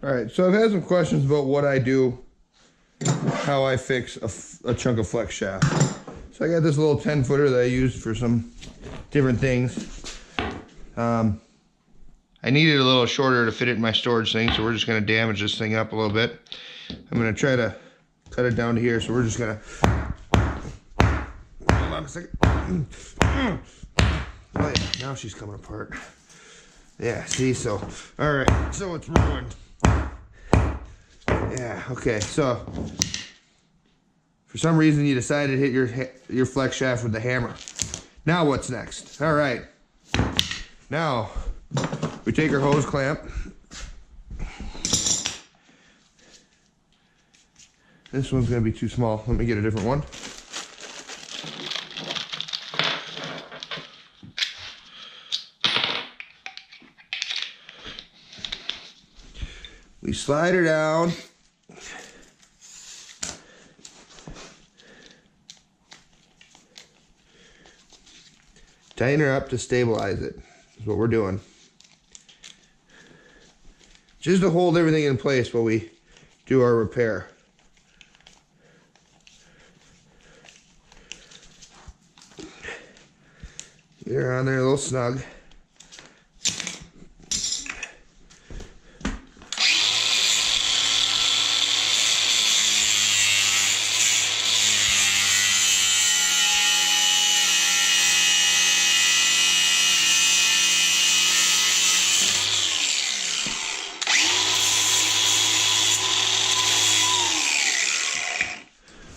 All right, so I've had some questions about what I do, how I fix a chunk of flex shaft. So I got this little 10-footer that I used for some different things. I needed a little shorter to fit it in my storage thing, so we're just going to damage this thing up a little bit. I'm going to try to cut it down to here, so we're just going to... Hold on a second. Oh yeah, now she's coming apart. Yeah, see, so... Alright, so it's ruined. Yeah, okay, so... For some reason you decided to hit your flex shaft with the hammer. Now what's next? Alright. Now... we take our hose clamp. This one's going to be too small. Let me get a different one. We slide her down. Tighten her up to stabilize it. That's what we're doing. Just to hold everything in place while we do our repair. Get her on there a little snug.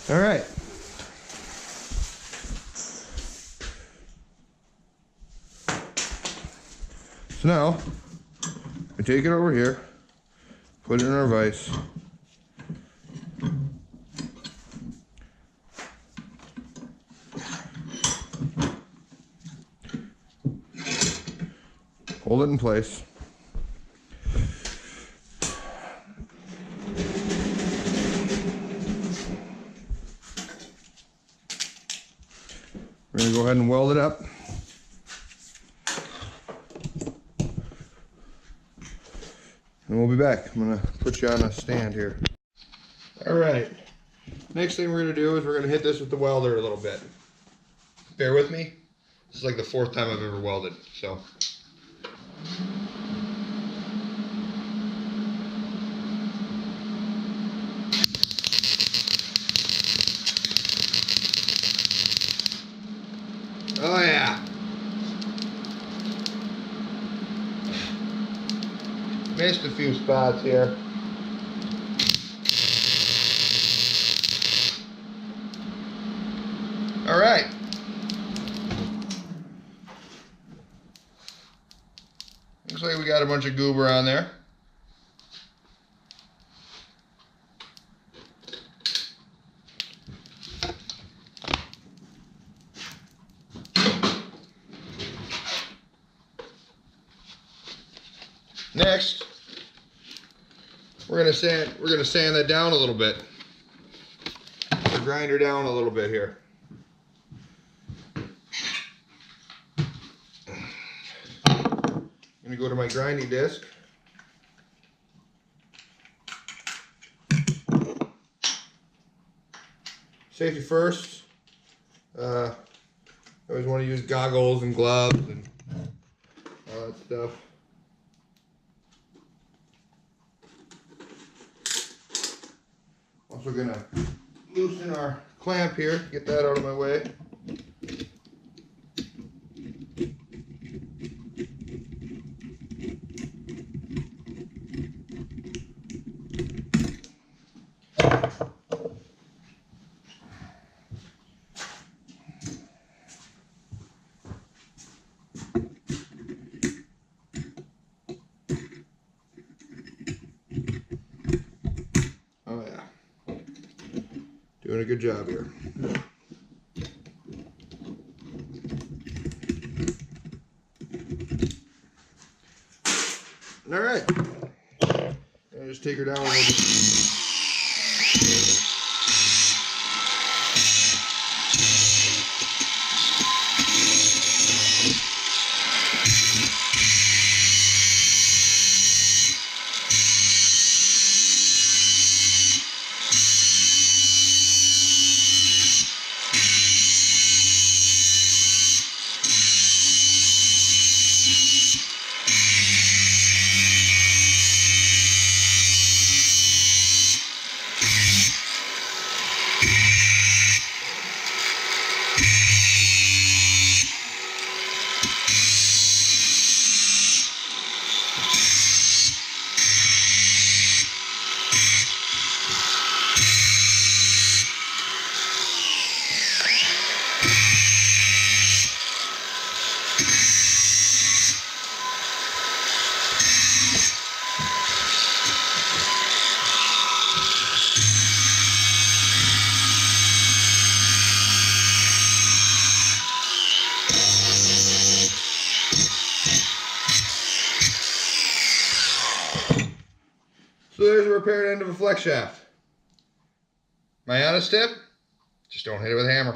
All right. So now, we take it over here, put it in our vise. Hold it in place. We're going to go ahead and weld it up. And we'll be back. I'm going to put you on a stand here. Alright. Next thing we're going to do is we're going to hit this with the welder a little bit. Bear with me. This is like the 4th time I've ever welded, so. Oh yeah. Missed a few spots here. All right. Looks like we got a bunch of goober on there. Next, we're gonna sand that down a little bit. Or grind her down a little bit here. I'm gonna go to my grinding disc. Safety first. I always want to use goggles and gloves and all that stuff. Also gonna loosen our clamp here, get that out of my way. Doing a good job here. All right. And just take her down a little bit. So there's a repaired end of a flex shaft. My honest tip, just don't hit it with a hammer.